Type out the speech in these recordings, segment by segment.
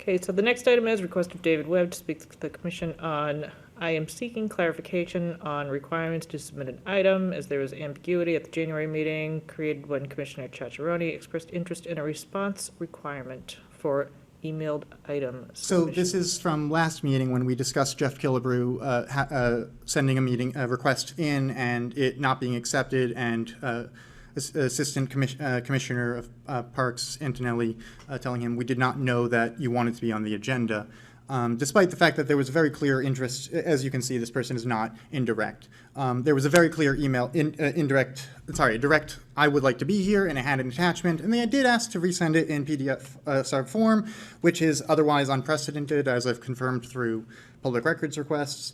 Okay, so the next item is request of David Webb to speak to the commission on, I am seeking clarification on requirements to submit an item as there was ambiguity at the January meeting created when Commissioner Chacharoni expressed interest in a response requirement for emailed item So submission. this is from last meeting when we discussed Jeff Killebrew sending a request in and it not being accepted, and Assistant Commissioner of Parks Antonelli telling him we did not know that you wanted to be on the agenda. Despite the fact that there was a very clear interest, as you can see, this person is not indirect. There was a very clear email, direct, I would like to be here, and it had an attachment, and they did ask to resend it in PDF form, which is otherwise unprecedented, as I've confirmed through public records requests.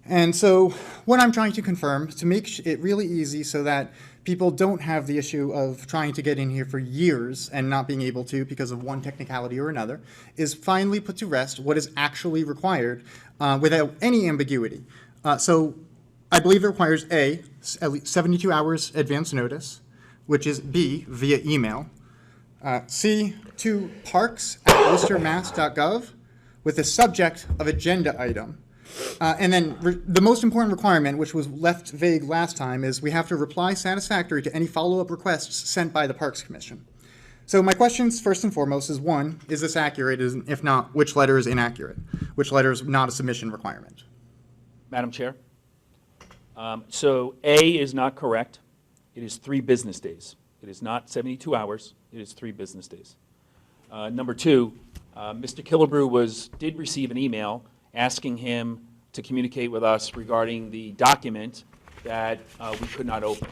And so what I'm trying to confirm, to make it really easy so that people don't have the issue of trying to get in here for years and not being able to because of one technicality or another, is finally put to rest what is actually required without any ambiguity. So I believe it requires A, at least 72 hours advance notice, which is B, via email, C, to parks@worcestermass.gov with the subject of agenda item. And then the most important requirement, which was left vague last time, is we have to reply satisfactory to any follow-up requests sent by the Parks Commission. So my questions, first and foremost, is one, is this accurate? If not, which letter is inaccurate? Which letter is not a submission requirement? Madam Chair, so A is not correct. It is 3 business days. It is not 72 hours. It is 3 business days. Number 2, Mr. Killebrew did receive an email asking him to communicate with us regarding the document that we could not open.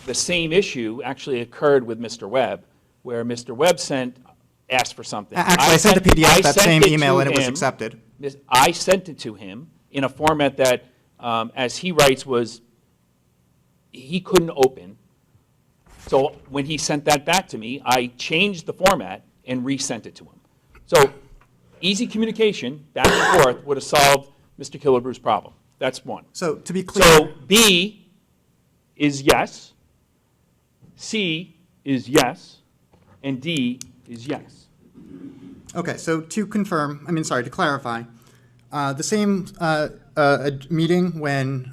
The same issue actually occurred with Mr. Webb, where Mr. Webb asked for something. Actually, I sent a PDF that same email and it was accepted. I sent it to him in a format that, as he writes, he couldn't open. So when he sent that back to me, I changed the format and resent it to him. So easy communication back and forth would have solved Mr. Killebrew's problem. That's one. So to be clear. So B is yes, C is yes, and D is yes. Okay, so to clarify, the same meeting when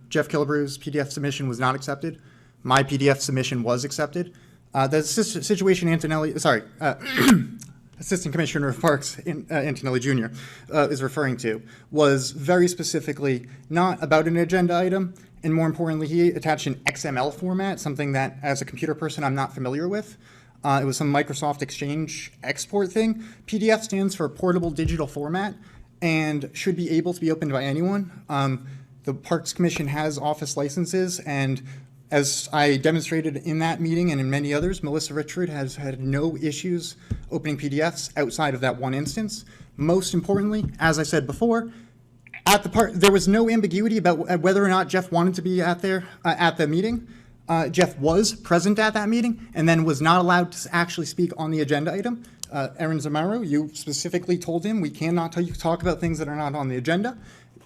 Jeff Killebrew's PDF submission was not accepted, my PDF submission was accepted. The situation Assistant Commissioner of Parks Antonelli Jr. Is referring to was very specifically not about an agenda item, and more importantly, he attached an XML format, something that, as a computer person, I'm not familiar with. It was some Microsoft Exchange export thing. PDF stands for Portable Digital Format and should be able to be opened by anyone. The Parks Commission has office licenses, and as I demonstrated in that meeting and in many others, Melissa Richard has had no issues opening PDFs outside of that one instance. Most importantly, as I said before, there was no ambiguity about whether or not Jeff wanted to be at the meeting. Jeff was present at that meeting and then was not allowed to actually speak on the agenda item. Aaron Zamaro, you specifically told him we cannot talk about things that are not on the agenda.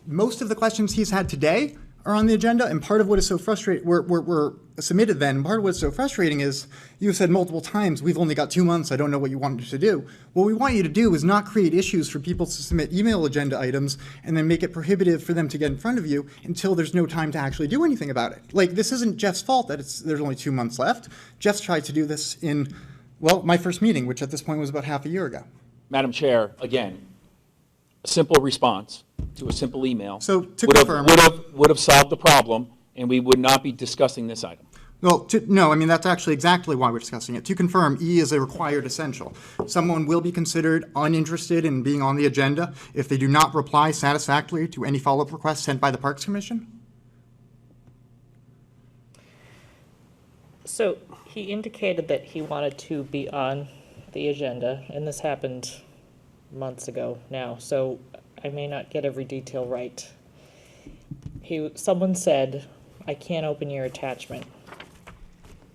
Most of the questions he's had today are on the agenda, and part of what is so frustrating, were submitted then, part of what's so frustrating is you've said multiple times, we've only got 2 months, I don't know what you wanted to do. What we want you to do is not create issues for people to submit email agenda items and then make it prohibitive for them to get in front of you until there's no time to actually do anything about it. Like, this isn't Jeff's fault that there's only 2 months left. Jeff's tried to do this in, well, my first meeting, which at this point was about half a year ago. Madam Chair, again, a simple response to a simple email So to confirm, would have solved the problem, and we would not be discussing this item. well, no, I mean, that's actually exactly why we're discussing it. To confirm, E is a required essential. Someone will be considered uninterested in being on the agenda if they do not reply satisfactorily to any follow-up requests sent by the Parks Commission? So he indicated that he wanted to be on the agenda, and this happened months ago now, so I may not get every detail right. Someone said, I can't open your attachment.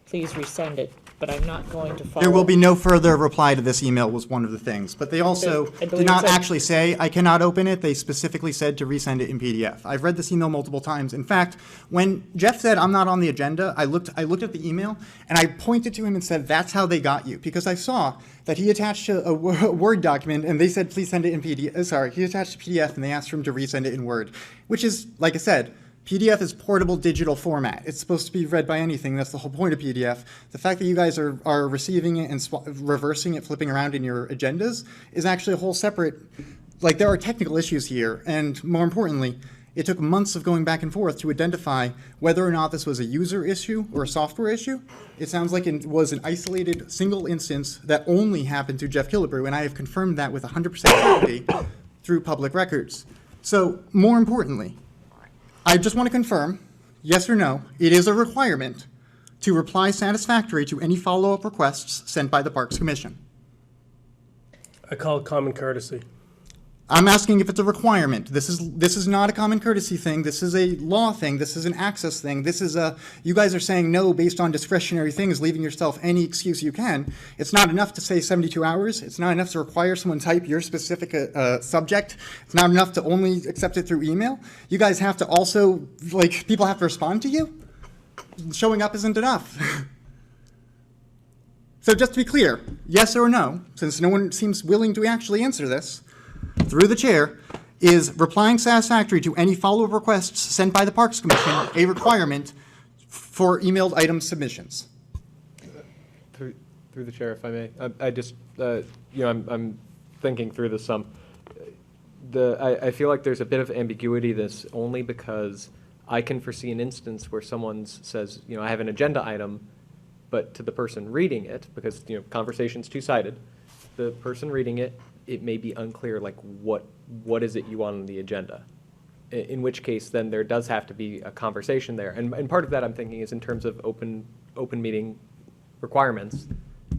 Please resend it but I'm not going to follow. There will be no further reply to this email was one of the things, but they also I believe did not it said- actually say, I cannot open it. They specifically said to resend it in PDF. I've read this email multiple times. In fact, when Jeff said, I'm not on the agenda, I looked at the email and I pointed to him and said, that's how they got you. Because I saw that he attached a Word document and they said, please send it in PDF. Sorry, he attached a PDF and they asked for him to resend it in Word, which is, like I said, PDF is portable digital format. It's supposed to be read by anything. That's the whole point of PDF. The fact that you guys are receiving it and reversing it, flipping around in your agendas is actually a whole separate, like there are technical issues here. And more importantly, it took months of going back and forth to identify whether or not this was a user issue or a software issue. It sounds like it was an isolated single instance that only happened to Jeff Killebrew, and I have confirmed that with 100% certainty through public records. So more importantly, I just want to confirm, yes or no, it is a requirement to reply satisfactory to any follow-up requests sent by the Parks Commission. I call it common courtesy. I'm asking if it's a requirement. This is not a common courtesy thing. This is a law thing. This is an access thing. This is you guys are saying no based on discretionary things, leaving yourself any excuse you can. It's not enough to say 72 hours. It's not enough to require someone type your specific subject. It's not enough to only accept it through email. You guys have to also, like, people have to respond to you. Showing up isn't enough. So just to be clear, yes or no, since no one seems willing to actually answer this, through the chair, is replying satisfactory to any follow-up requests sent by the Parks Commission a requirement for emailed item submissions? Through the chair, if I may, I just, I'm thinking through this some. I feel like there's a bit of ambiguity this only because I can foresee an instance where someone says, I have an agenda item, but to the person reading it, because, conversation's two-sided, the person reading it, it may be unclear, like, what is it you want on the agenda? In which case, then there does have to be a conversation there. And part of that, I'm thinking, is in terms of open meeting requirements,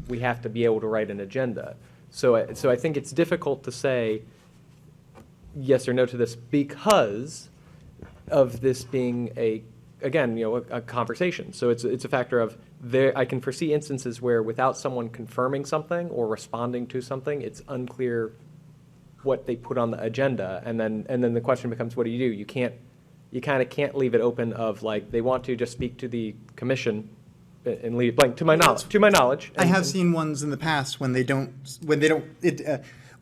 we have to be able to write an agenda. So I think it's difficult to say yes or no to this because of this being a conversation. So it's a factor of I can foresee instances where without someone confirming something or responding to something, it's unclear what they put on the agenda, and then the question becomes, what do? You kind of can't leave it open of like they want to just speak to the commission and leave it blank. To my knowledge, I have seen ones in the past when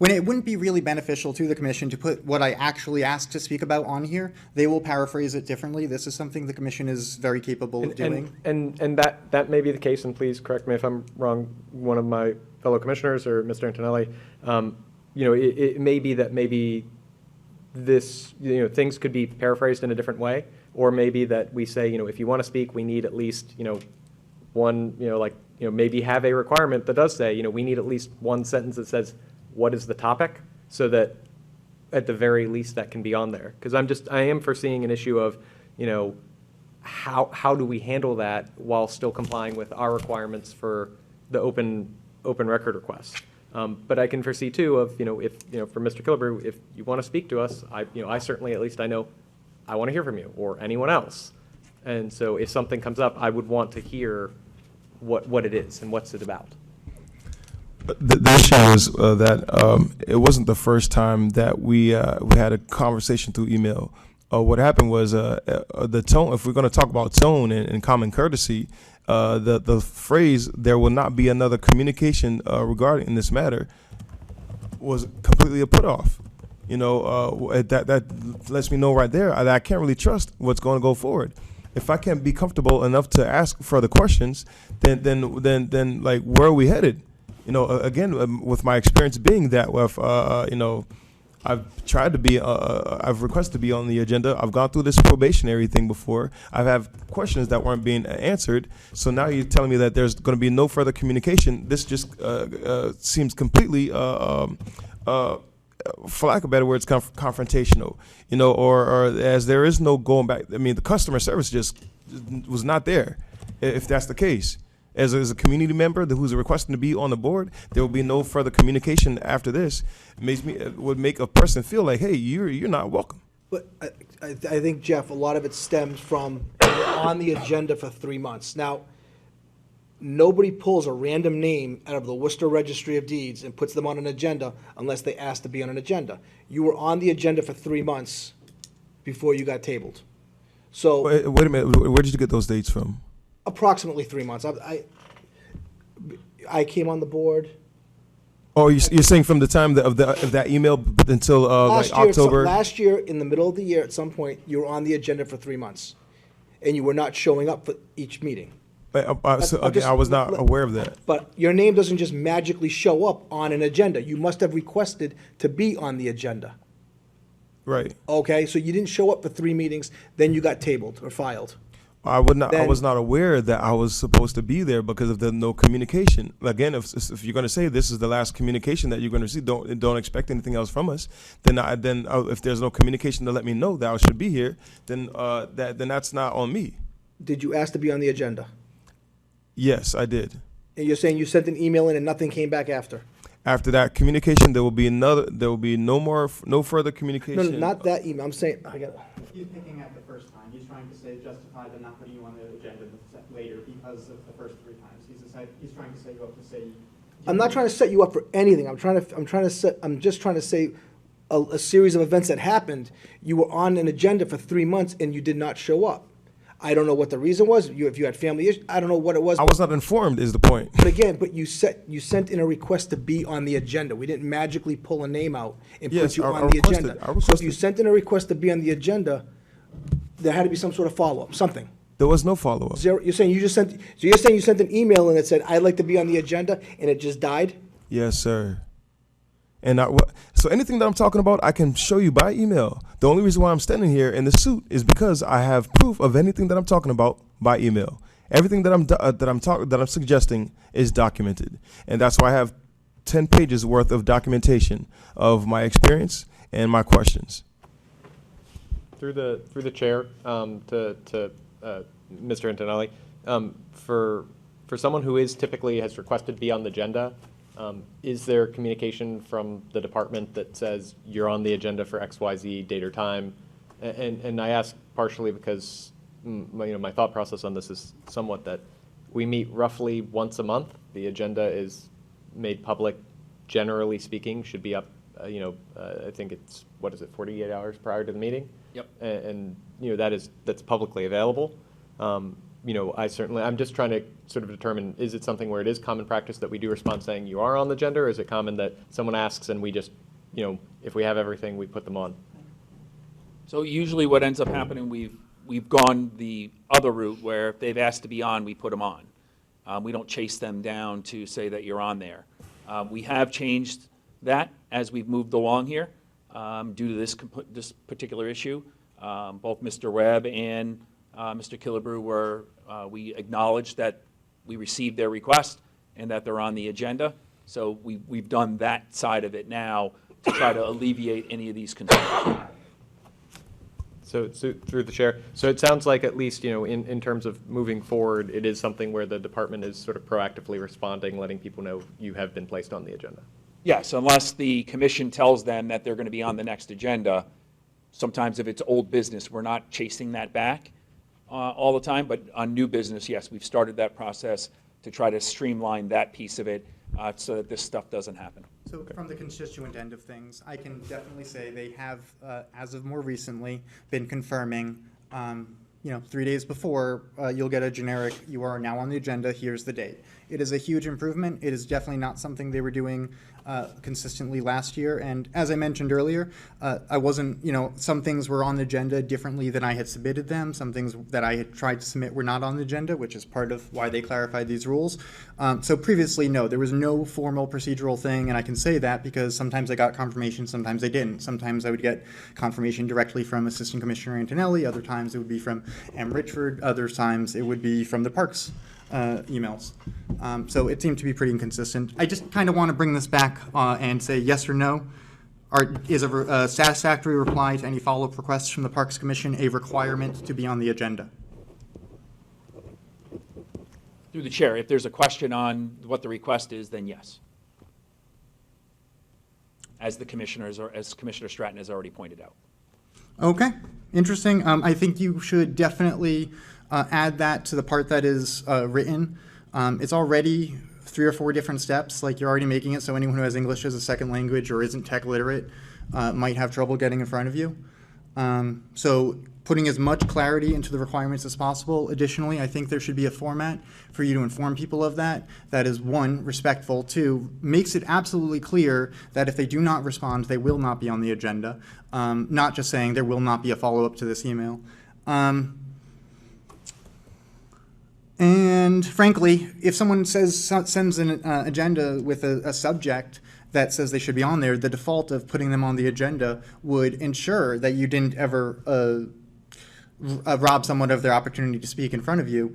when it wouldn't be really beneficial to the commission to put what I actually asked to speak about on here, they will paraphrase it differently. This is something the commission is very capable of doing. And that may be the case, and please correct me if I'm wrong, one of my fellow commissioners or Mr. Antonelli. It may be that maybe this, things could be paraphrased in a different way, or maybe that we say, if you want to speak, we need at least, one, maybe have a requirement that does say, we need at least one sentence that says, what is the topic, so that at the very least that can be on there. Because I am foreseeing an issue of, how do we handle that while still complying with our requirements for the open record requests. But I can foresee too of, if, for Mr. Killebrew, if you want to speak to us, I certainly, at least I know, I want to hear from you or anyone else. And so if something comes up, I would want to hear what it is and what's it about. The issue is that it wasn't the first time that we had a conversation through email. What happened was the tone. If we're going to talk about tone and common courtesy, the phrase "there will not be another communication regarding this matter" was completely a put off. That lets me know right there that I can't really trust what's going to go forward. If I can't be comfortable enough to ask further questions, then like where are we headed? Again, with my experience being that with, I've tried to be, I've requested to be on the agenda. I've gone through this probationary thing before. I've had questions that weren't being answered. So now you're telling me that there's going to be no further communication. This just seems completely, for lack of better words, confrontational. Or as there is no going back. I mean, the customer service just was not there, if that's the case. As a community member who's requesting to be on the board, there will be no further communication after this. It would make a person feel like, hey, you're not welcome. But I think, Jeff, a lot of it stems from we're on the agenda for 3 months. Now, nobody pulls a random name out of the Worcester Registry of Deeds and puts them on an agenda unless they ask to be on an agenda. You were on the agenda for 3 months before you got tabled. So Wait a minute. Where did you get those dates from? approximately 3 months. I came on the board Oh, you're saying from the time of that email until like October? Last year, in the middle of the year, at some point, you were on the agenda for 3 months, and you were not showing up for each meeting. I was not aware of that. But your name doesn't just magically show up on an agenda. You must have requested to be on the agenda. Right. Okay, so you didn't show up for 3 meetings, then you got tabled or filed. I was not aware that I was supposed to be there because of the no communication. Again, if you're going to say this is the last communication that you're going to see, don't expect anything else from us. Then if there's no communication to let me know that I should be here, then that's not on me. Did you ask to be on the agenda? Yes, I did. And you're saying you sent an email in and nothing came back after? After that communication, there will be no further communication. No, not that email. I'm saying, He's picking at the first time. He's trying to say justify them not putting you on the agenda later because of the first 3 times. He's trying to set you up to say. I'm not trying to set you up for anything. I'm just trying to say a series of events that happened. You were on an agenda for 3 months and you did not show up. I don't know what the reason was. If you had family issues, I don't know what it was. I was not informed is the point. But again, you sent in a request to be on the agenda. We didn't magically pull a name out and Yes, put you I on the requested. agenda. I So if requested. you sent in a request to be on the agenda, there had to be some sort of follow-up, something. There was no follow-up. Zero, you're saying you sent an email and it said, I'd like to be on the agenda, and it just died? Yes, sir. And so anything that I'm talking about, I can show you by email. The only reason why I'm standing here in the suit is because I have proof of anything that I'm talking about by email. Everything that I'm suggesting is documented, and that's why I have 10 pages worth of documentation of my experience and my questions. Through the chair, to Mr. Antonelli, for someone who typically has requested to be on the agenda, is there communication from the department that says you're on the agenda for XYZ date or time? And I ask partially because my thought process on this is somewhat that we meet roughly once a month. The agenda is made public, generally speaking, should be up. I think it's 48 hours prior to the meeting. Yep. And that's publicly available. I'm just trying to sort of determine, is it something where it is common practice that we do respond saying you are on the agenda, or is it common that someone asks and we just, if we have everything, we put them on? So usually what ends up happening, we've gone the other route where if they've asked to be on, we put them on. We don't chase them down to say that you're on there. We have changed that as we've moved along here due to this particular issue. Both Mr. Webb and Mr. Killebrew we acknowledged that we received their request and that they're on the agenda. So we've done that side of it now to try to alleviate any of these concerns. So through the chair, so it sounds like at least, in terms of moving forward, it is something where the department is sort of proactively responding, letting people know you have been placed on the agenda. Yes, unless the commission tells them that they're going to be on the next agenda. Sometimes if it's old business, we're not chasing that back all the time, but on new business, yes, we've started that process to try to streamline that piece of it so that this stuff doesn't happen. So from the constituent end of things, I can definitely say they have, as of more recently, been confirming, 3 days before, you'll get a generic, you are now on the agenda, here's the date. It is a huge improvement. It is definitely not something they were doing consistently last year. And as I mentioned earlier, I wasn't, some things were on the agenda differently than I had submitted them. Some things that I had tried to submit were not on the agenda, which is part of why they clarified these rules. So previously, no, there was no formal procedural thing. And I can say that because sometimes I got confirmation, sometimes I didn't. Sometimes I would get confirmation directly from Assistant Commissioner Antonelli. Other times it would be from M. Richford. Other times it would be from the Parks emails. So it seemed to be pretty inconsistent. I just kind of want to bring this back and say yes or no. Is a satisfactory reply to any follow-up requests from the Parks Commission a requirement to be on the agenda? Through the chair, if there's a question on what the request is, then yes. As Commissioner Stratton has already pointed out. Okay, interesting. I think you should definitely add that to the part that is written It's already 3 or 4 different steps. Like, you're already making it so anyone who has English as a second language or isn't tech literate might have trouble getting in front of you. So putting as much clarity into the requirements as possible. Additionally, I think there should be a format for you to inform people of that is, 1, respectful, 2, makes it absolutely clear that if they do not respond, they will not be on the agenda, not just saying there will not be a follow-up to this email. And frankly, if someone sends an agenda with a subject that says they should be on there, the default of putting them on the agenda would ensure that you didn't ever rob someone of their opportunity to speak in front of you,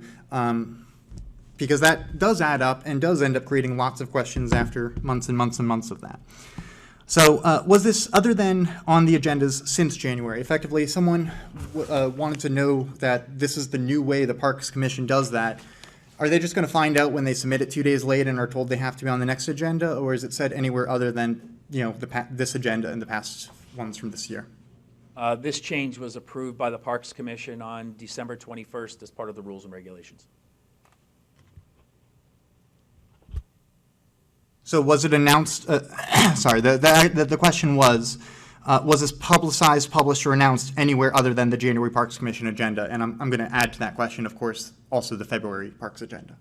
because that does add up and does end up creating lots of questions after months and months and months of that. So was this, other than on the agendas since January, effectively someone wanted to know that this is the new way the Parks Commission does that, are they just going to find out when they submit it 2 days late and are told they have to be on the next agenda, or is it said anywhere other than, this agenda and the past ones from this year? This change was approved by the Parks Commission on December 21st as part of the rules and regulations. So was it announced, sorry, the question was this publicized, published, or announced anywhere other than the January Parks Commission agenda? And I'm going to add to that question, of course, also the February Parks agenda.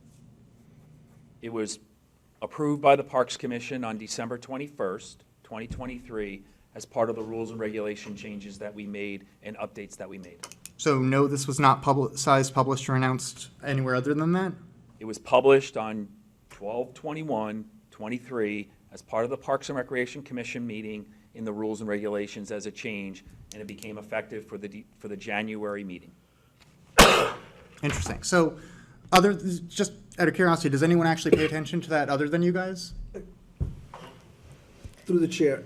It was approved by the Parks Commission on December 21st, 2023, as part of the rules and regulation changes that we made and updates that we made. So no, this was not publicized, published, or announced anywhere other than that? It was published on 12/21/23 as part of the Parks and Recreation Commission meeting in the rules and regulations as a change, and it became effective for the January meeting. Interesting. So just out of curiosity, does anyone actually pay attention to that other than you guys? Through the chair.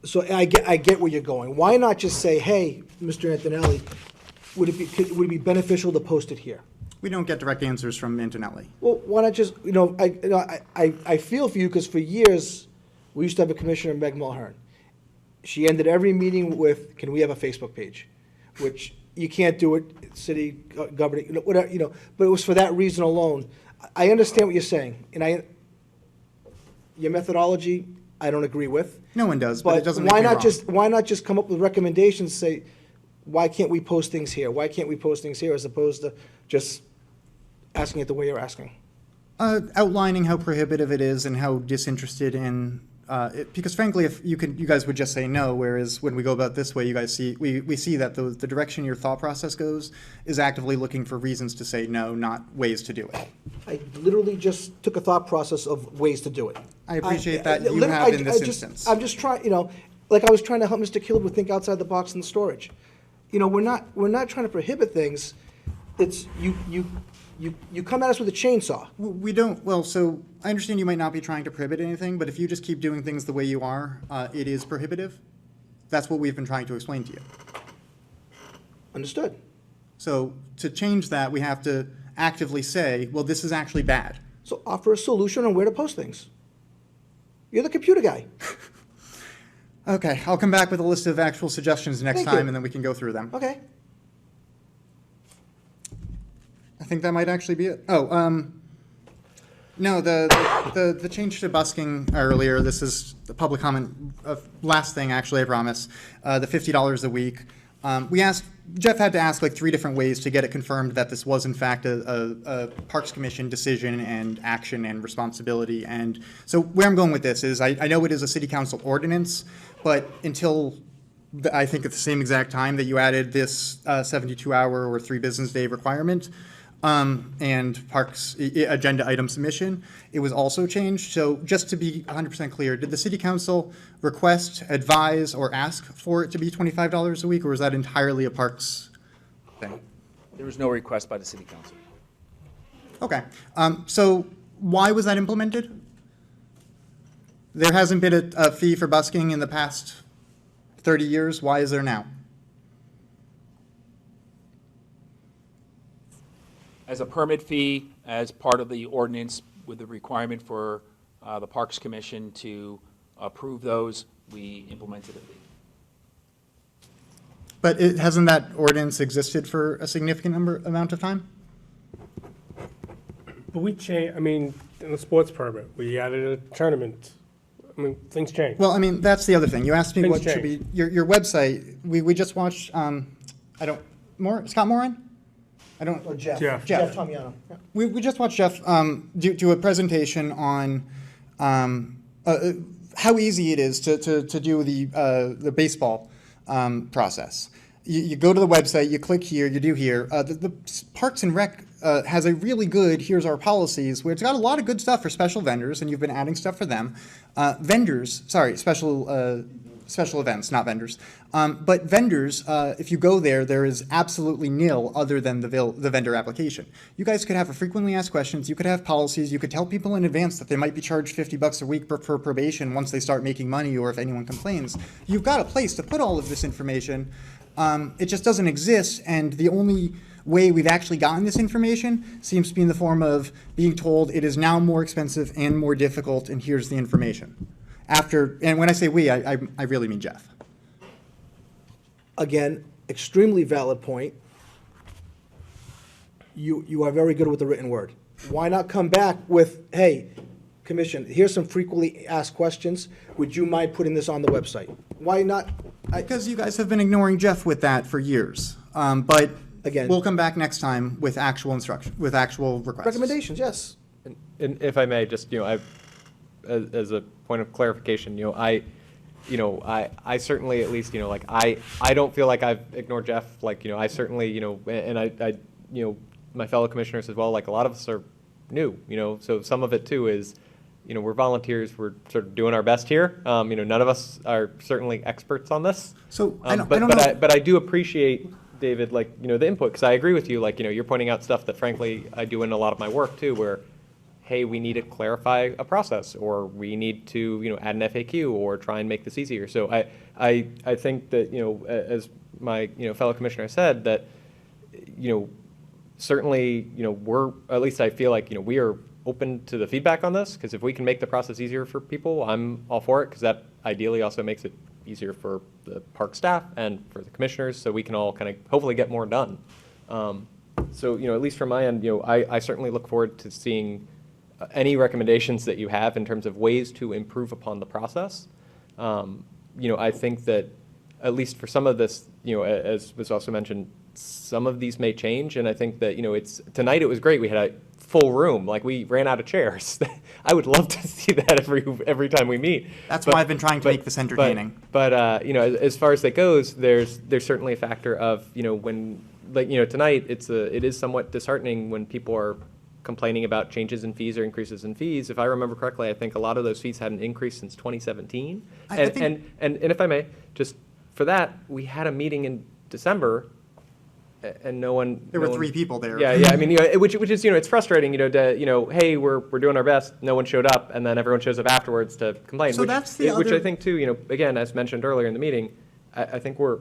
So I get where you're going. Why not just say, hey, Mr. Antonelli, would it be beneficial to post it here? We don't get direct answers from Antonelli. Well, why not just, I feel for you, because for years, we used to have a commissioner, Meg Mulhern. She ended every meeting with, can we have a Facebook page? Which you can't do it, city governing, whatever, but it was for that reason alone. I understand what you're saying, and your methodology, I don't agree with. No one does, but it doesn't make why me not wrong. why not just come up with recommendations, say, why can't we post things here? Why can't we post things here, as opposed to just asking it the way you're asking? Outlining how prohibitive it is and how disinterested in it, because frankly, if you guys would just say no, whereas when we go about this way, you guys see we see that the direction your thought process goes is actively looking for reasons to say no, not ways to do it. I literally just took a thought process of ways to do it. I appreciate that you have in this instance. I'm just trying, like I was trying to help Mr. Kilwood think outside the box in the storage. We're not trying to prohibit things. It's you come at us with a chainsaw. We don't, well, so I understand you might not be trying to prohibit anything, but if you just keep doing things the way you are, it is prohibitive. That's what we've been trying to explain to you. Understood. So to change that, we have to actively say, well, this is actually bad. So offer a solution on where to post things. You're the computer guy. Okay, I'll come back with a list of actual suggestions next Thank time, you. and then we can go through them. Okay. I think that might actually be it. Oh, no, the change to busking earlier, this is the public comment, last thing, actually, I promise, the $50 a week. Jeff had to ask like 3 different ways to get it confirmed that this was in fact a Parks Commission decision and action and responsibility. And so where I'm going with this is I know it is a city council ordinance, but until I think at the same exact time that you added this 72-hour or 3 business day requirement, and Parks agenda item submission, it was also changed. So just to be 100% clear, did the city council request, advise, or ask for it to be $25 a week, or was that entirely a Parks thing? There was no request by the city council. Okay. So why was that implemented? There hasn't been a fee for busking in the past 30 years. Why is there now? As a permit fee, as part of the ordinance with the requirement for the Parks Commission to approve those, we implemented a fee. But hasn't that ordinance existed for a significant amount of time? But we change, I mean, in the sports permit, we added a tournament. I mean, things change. Well, I mean, that's the other thing. You asked me Things what should be, your website, we just watched, Scott Moran? I don't. Or Jeff. Jeff. Jeff Tomiano. Yeah. We just watched Jeff do a presentation on how easy it is to do the baseball process. You go to the website, you click here, you do here. The Parks and Rec has a really good, here's our policies, where it's got a lot of good stuff for special vendors, and you've been adding stuff for them. Special events, not vendors. But vendors, if you go there, there is absolutely nil other than the vendor application. You guys could have a frequently asked questions, you could have policies, you could tell people in advance that they might be charged $50 a week for probation once they start making money or if anyone complains. You've got a place to put all of this information. It just doesn't exist, and the only way we've actually gotten this information seems to be in the form of being told it is now more expensive and more difficult, and here's the information. And when I say we, I really mean Jeff. Again, extremely valid point. You are very good with the written word. Why not come back with, hey, Commission, here's some frequently asked questions. Would you mind putting this on the website? Why not? Because you guys have been ignoring Jeff with that for years. But Again, we'll come back next time with actual instruction, with actual requests. recommendations, yes. And if I may, just, as a point of clarification, I certainly, at least, I don't feel like I've ignored Jeff. I certainly, and I, my fellow commissioners as well, a lot of us are new, so some of it too is, we're volunteers, we're sort of doing our best here. None of us are certainly experts on this. So I don't know. But I do appreciate, David, the input, because I agree with you, you're pointing out stuff that frankly I do in a lot of my work too, where, hey, we need to clarify a process, or we need to, add an FAQ, or try and make this easier. So I think that, as my, fellow commissioner said, that, certainly, we're, at least I feel like, we are open to the feedback on this, because if we can make the process easier for people, I'm all for it, because that ideally also makes it easier for the park staff and for the commissioners, so we can all kind of hopefully get more done. So, at least from my end, I certainly look forward to seeing any recommendations that you have in terms of ways to improve upon the process. I think that at least for some of this, as was also mentioned, some of these may change, and I think that, tonight it was great. We had a full room, we ran out of chairs. I would love to see that every time we meet. That's why I've been trying to make this entertaining. But as far as that goes, there's certainly a factor of, when, tonight it is somewhat disheartening when people are complaining about changes in fees or increases in fees. If I remember correctly, I think a lot of those fees hadn't increased since 2017. And if I may, just for that, we had a meeting in December, and no one. There were three people there. Yeah. I mean, which is, it's frustrating, hey, we're doing our best. No one showed up, and then everyone shows up afterwards to complain. So that's the which other. I think too, again, as mentioned earlier in the meeting, I think we're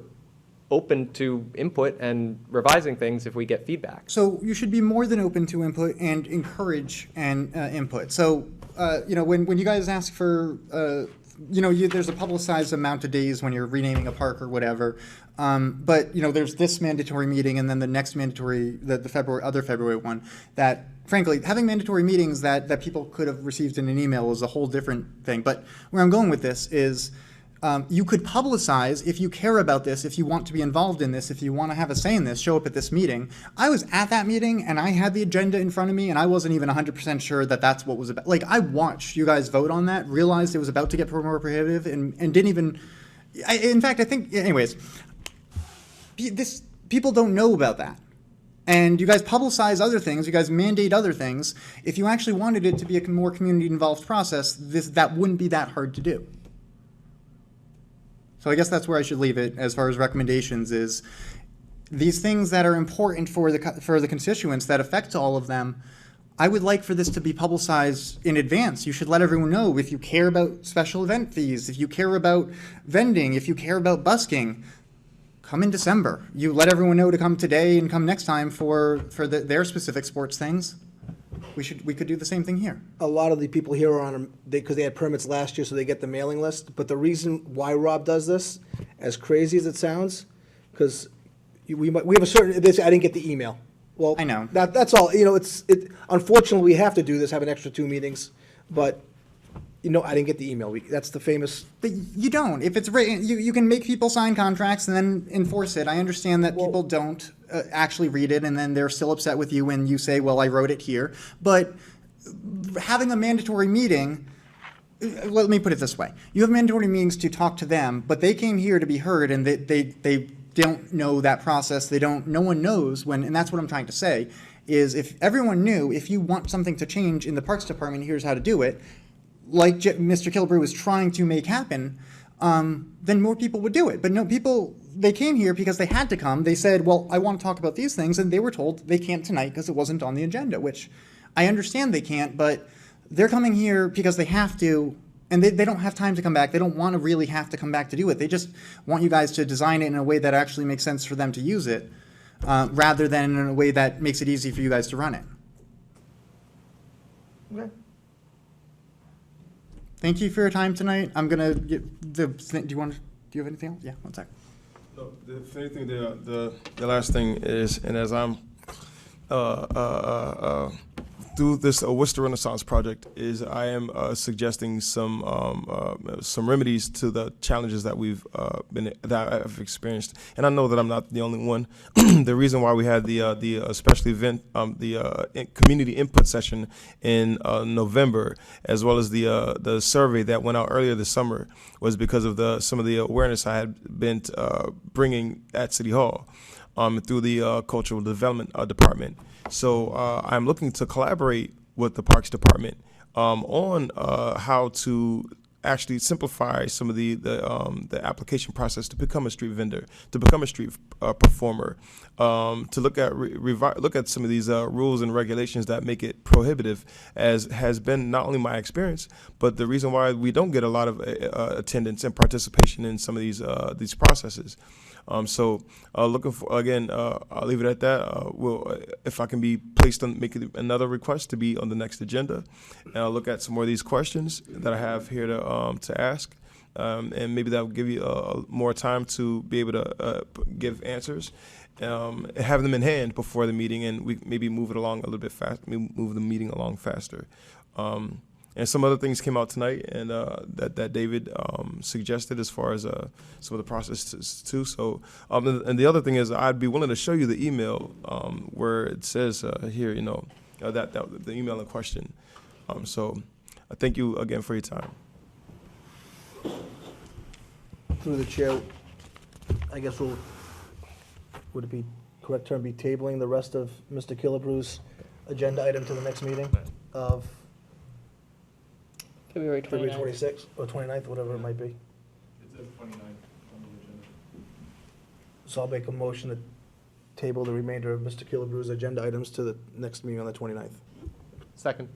open to input and revising things if we get feedback. So you should be more than open to input and encourage and input. So when you guys ask for there's a publicized amount of days when you're renaming a park or whatever, but there's this mandatory meeting and then the next mandatory, the February one, that frankly having mandatory meetings that people could have received in an email is a whole different thing. But where I'm going with this is, you could publicize if you care about this, if you want to be involved in this, if you want to have a say in this, show up at this meeting. I was at that meeting and I had the agenda in front of me and I wasn't even 100% sure that that's what was about. I watched you guys vote on that, realized it was about to get more prohibitive and didn't even, in fact, I think, anyways, people don't know about that. And you guys publicize other things, you guys mandate other things. If you actually wanted it to be a more community-involved process, that wouldn't be that hard to do. So I guess that's where I should leave it as far as recommendations is these things that are important for the constituents that affect all of them. I would like for this to be publicized in advance. You should let everyone know if you care about special event fees, if you care about vending, if you care about busking, come in December. You let everyone know to come today and come next time for their specific sports things. We could do the same thing here. A lot of the people here are on, because they had permits last year, so they get the mailing list. But the reason why Rob does this, as crazy as it sounds, because we have a certain, I didn't get the email. Well, I know. That's all, unfortunately, we have to do this, have an extra 2 meetings, but, I didn't get the email. That's the famous, But you don't. If it's written, you can make people sign contracts and then enforce it. I understand that people don't actually read it, and then they're still upset with you when you say, well, I wrote it here. But having a mandatory meeting, let me put it this way. You have mandatory meetings to talk to them, but they came here to be heard, and they don't know that process. No one knows when, and that's what I'm trying to say, is if everyone knew, if you want something to change in the Parks Department, here's how to do it, like Mr. Killebrew was trying to make happen, then more people would do it. But no, they came here because they had to come. They said, well, I want to talk about these things, and they were told they can't tonight because it wasn't on the agenda, which I understand they can't, but they're coming here because they have to, and they don't have time to come back. They don't want to really have to come back to do it. They just want you guys to design it in a way that actually makes sense for them to use it, rather than in a way that makes it easy for you guys to run it. okay. Thank you for your time tonight. I'm gonna get do you have anything else? Yeah, one sec. No, the funny thing, the last thing is, and as I'm through this Worcester Renaissance project, is I am suggesting some remedies to the challenges that that I've experienced, and I know that I'm not the only one. The reason why we had the special event, community input session in November, as well as the survey that went out earlier this summer, was because of some of the awareness I had been bringing at City Hall through the cultural development department. So I'm looking to collaborate with the Parks Department on how to actually simplify some of the application process to become a street vendor, to become a street performer, to look at some of these rules and regulations that make it prohibitive, as has been not only my experience, but the reason why we don't get a lot of attendance and participation in some of these processes. So looking for, again, I'll leave it at that. If I can be placed on, make another request to be on the next agenda, and I'll look at some more of these questions that I have here to ask, and maybe that will give you more time to be able to give answers, have them in hand before the meeting, and we maybe move it along a little bit fast, move the meeting along faster. And some other things came out tonight, and that David suggested as far as some of the processes too. So, and the other thing is, I'd be willing to show you the email where it says here, that the email in question. So, I thank you again for your time. Through the chair, I guess would it be correct term, be tabling the rest of Mr. Killebrew's agenda item to the next meeting of February February 29th. 26th or 29th, whatever it might be? It says 29 on the agenda. So I'll make a motion to table the remainder of Mr. Killebrew's agenda items to the next meeting on the 29th. Second.